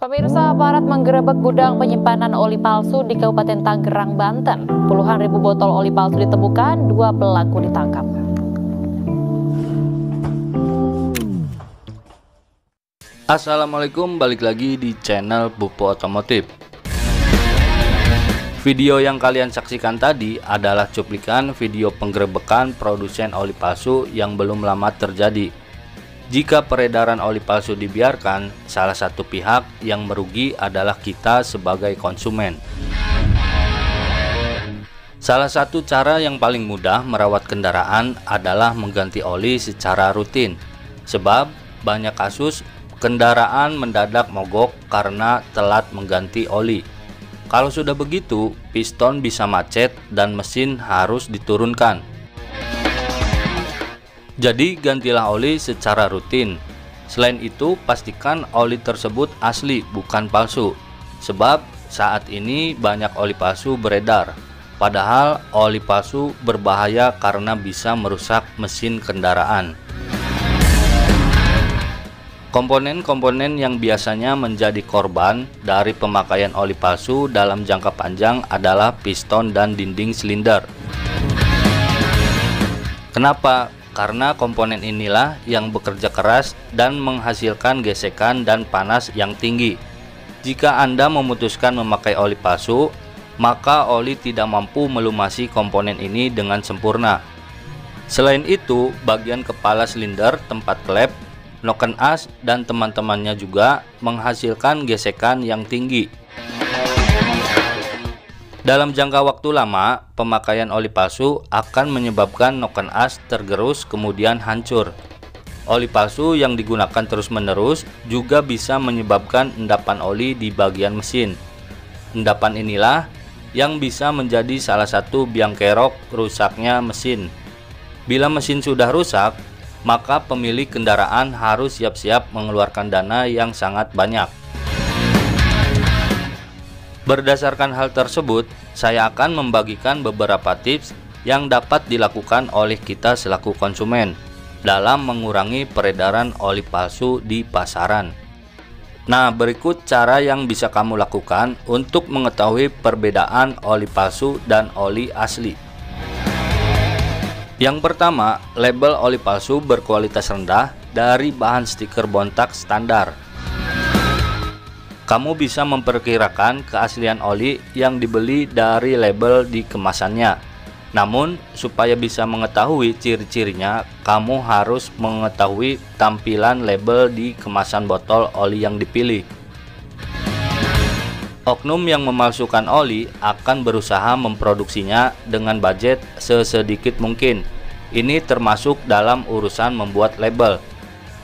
Pemirsa, aparat menggerebek gudang penyimpanan oli palsu di Kabupaten Tangerang, Banten. Puluhan ribu botol oli palsu ditemukan, 2 pelaku ditangkap. Assalamualaikum, balik lagi di channel Bupo Otomotif. Video yang kalian saksikan tadi adalah cuplikan video penggerebekan produsen oli palsu yang belum lama terjadi. Jika peredaran oli palsu dibiarkan, salah satu pihak yang merugi adalah kita sebagai konsumen. Salah satu cara yang paling mudah merawat kendaraan adalah mengganti oli secara rutin. Sebab banyak kasus kendaraan mendadak mogok karena telat mengganti oli. Kalau sudah begitu, piston bisa macet dan mesin harus diturunkan. Jadi gantilah oli secara rutin. Selain itu, pastikan oli tersebut asli bukan palsu. Sebab saat ini banyak oli palsu beredar. Padahal oli palsu berbahaya karena bisa merusak mesin kendaraan. Komponen-komponen yang biasanya menjadi korban dari pemakaian oli palsu dalam jangka panjang adalah piston dan dinding silinder. Kenapa? Karena komponen inilah yang bekerja keras dan menghasilkan gesekan dan panas yang tinggi. Jika Anda memutuskan memakai oli palsu, maka oli tidak mampu melumasi komponen ini dengan sempurna. Selain itu, bagian kepala silinder, tempat klep, noken as, dan teman-temannya juga menghasilkan gesekan yang tinggi. Dalam jangka waktu lama, pemakaian oli palsu akan menyebabkan noken as tergerus kemudian hancur. Oli palsu yang digunakan terus-menerus juga bisa menyebabkan endapan oli di bagian mesin. Endapan inilah yang bisa menjadi salah satu biang kerok rusaknya mesin. Bila mesin sudah rusak, maka pemilik kendaraan harus siap-siap mengeluarkan dana yang sangat banyak. Berdasarkan hal tersebut, saya akan membagikan beberapa tips yang dapat dilakukan oleh kita selaku konsumen dalam mengurangi peredaran oli palsu di pasaran. Nah, berikut cara yang bisa kamu lakukan untuk mengetahui perbedaan oli palsu dan oli asli. Yang pertama, label oli palsu berkualitas rendah dari bahan stiker bontak standar. Kamu bisa memperkirakan keaslian oli yang dibeli dari label di kemasannya. Namun, supaya bisa mengetahui ciri-cirinya, kamu harus mengetahui tampilan label di kemasan botol oli yang dipilih. Oknum yang memalsukan oli akan berusaha memproduksinya dengan budget sesedikit mungkin. Ini termasuk dalam urusan membuat label.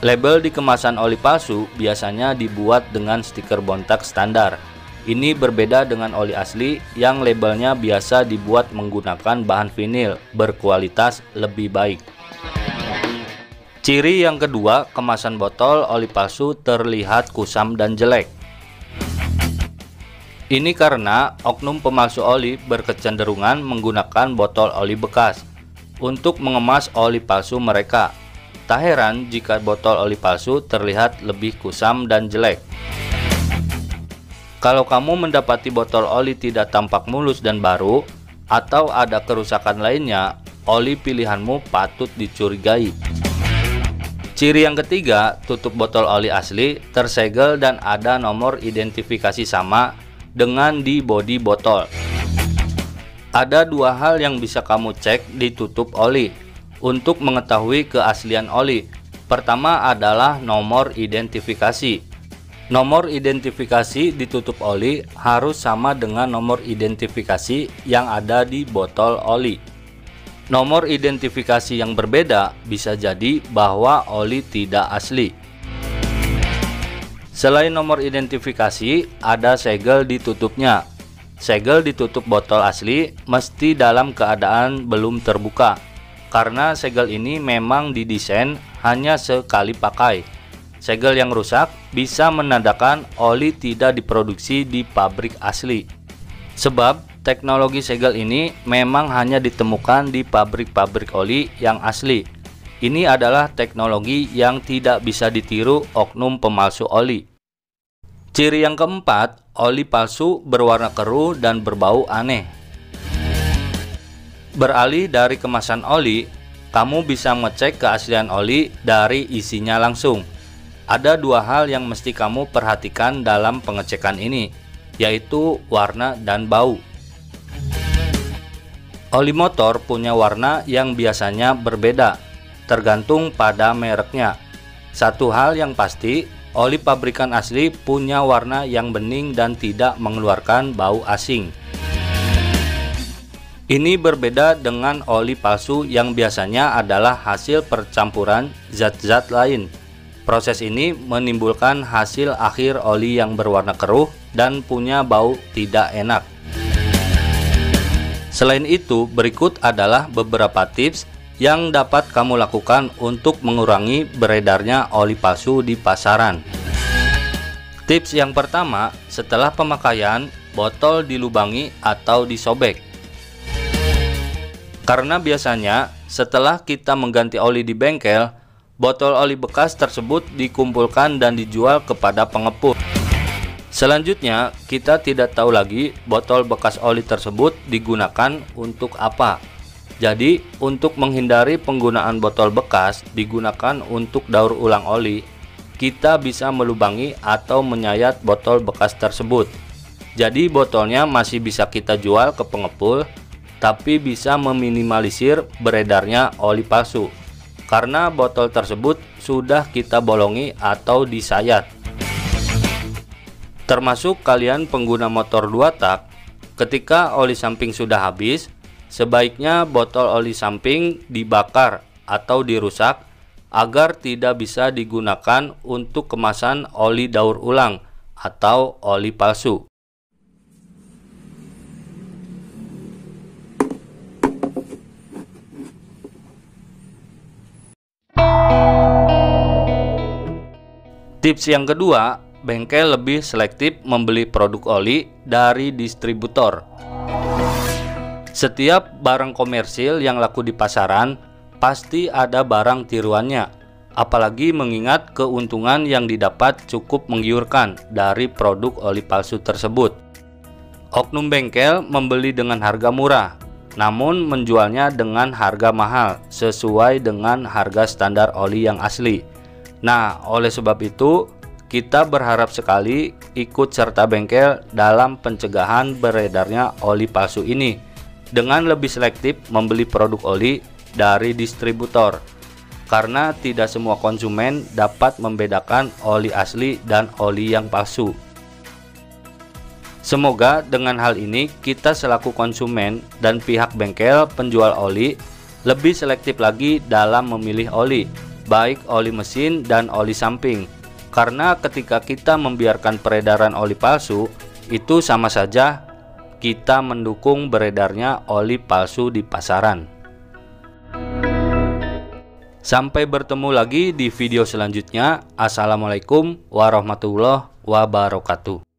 Label di kemasan oli palsu biasanya dibuat dengan stiker bontak standar. Ini berbeda dengan oli asli yang labelnya biasa dibuat menggunakan bahan vinil berkualitas lebih baik. Ciri yang kedua, kemasan botol oli palsu terlihat kusam dan jelek. Ini karena oknum pemalsu oli berkecenderungan menggunakan botol oli bekas untuk mengemas oli palsu mereka. Tak heran jika botol oli palsu terlihat lebih kusam dan jelek. Kalau kamu mendapati botol oli tidak tampak mulus dan baru, atau ada kerusakan lainnya, oli pilihanmu patut dicurigai. Ciri yang ketiga, tutup botol oli asli tersegel dan ada nomor identifikasi sama dengan di bodi botol. Ada dua hal yang bisa kamu cek di tutup oli untuk mengetahui keaslian oli. Pertama adalah nomor identifikasi. Nomor identifikasi di tutup oli harus sama dengan nomor identifikasi yang ada di botol oli. Nomor identifikasi yang berbeda bisa jadi bahwa oli tidak asli. Selain nomor identifikasi, ada segel di tutupnya. Segel di tutup botol asli mesti dalam keadaan belum terbuka. Karena segel ini memang didesain hanya sekali pakai. Segel yang rusak bisa menandakan oli tidak diproduksi di pabrik asli. Sebab teknologi segel ini memang hanya ditemukan di pabrik-pabrik oli yang asli. Ini adalah teknologi yang tidak bisa ditiru oknum pemalsu oli. Ciri yang keempat, oli palsu berwarna keruh dan berbau aneh. Beralih dari kemasan oli, kamu bisa ngecek keaslian oli dari isinya langsung. Ada dua hal yang mesti kamu perhatikan dalam pengecekan ini, yaitu warna dan bau. Oli motor punya warna yang biasanya berbeda, tergantung pada mereknya. Satu hal yang pasti, oli pabrikan asli punya warna yang bening dan tidak mengeluarkan bau asing. Ini berbeda dengan oli palsu yang biasanya adalah hasil percampuran zat-zat lain. Proses ini menimbulkan hasil akhir oli yang berwarna keruh dan punya bau tidak enak. Selain itu, berikut adalah beberapa tips yang dapat kamu lakukan untuk mengurangi beredarnya oli palsu di pasaran. Tips yang pertama, setelah pemakaian, botol dilubangi atau disobek. Karena biasanya setelah kita mengganti oli di bengkel, botol oli bekas tersebut dikumpulkan dan dijual kepada pengepul. Selanjutnya, kita tidak tahu lagi botol bekas oli tersebut digunakan untuk apa. Jadi, untuk menghindari penggunaan botol bekas digunakan untuk daur ulang oli, kita bisa melubangi atau menyayat botol bekas tersebut. Jadi, botolnya masih bisa kita jual ke pengepul, tapi bisa meminimalisir beredarnya oli palsu karena botol tersebut sudah kita bolongi atau disayat. Termasuk kalian pengguna motor 2 tak, ketika oli samping sudah habis, sebaiknya botol oli samping dibakar atau dirusak agar tidak bisa digunakan untuk kemasan oli daur ulang atau oli palsu. Tips yang kedua, bengkel lebih selektif membeli produk oli dari distributor. Setiap barang komersil yang laku di pasaran pasti ada barang tiruannya, apalagi mengingat keuntungan yang didapat cukup menggiurkan dari produk oli palsu tersebut. Oknum bengkel membeli dengan harga murah, namun menjualnya dengan harga mahal sesuai dengan harga standar oli yang asli. Nah, oleh sebab itu, kita berharap sekali ikut serta bengkel dalam pencegahan beredarnya oli palsu ini dengan lebih selektif membeli produk oli dari distributor, karena tidak semua konsumen dapat membedakan oli asli dan oli yang palsu. Semoga dengan hal ini kita selaku konsumen dan pihak bengkel penjual oli lebih selektif lagi dalam memilih oli, baik oli mesin dan oli samping. Karena ketika kita membiarkan peredaran oli palsu, itu sama saja kita mendukung beredarnya oli palsu di pasaran. Sampai bertemu lagi di video selanjutnya. Assalamualaikum warahmatullahi wabarakatuh.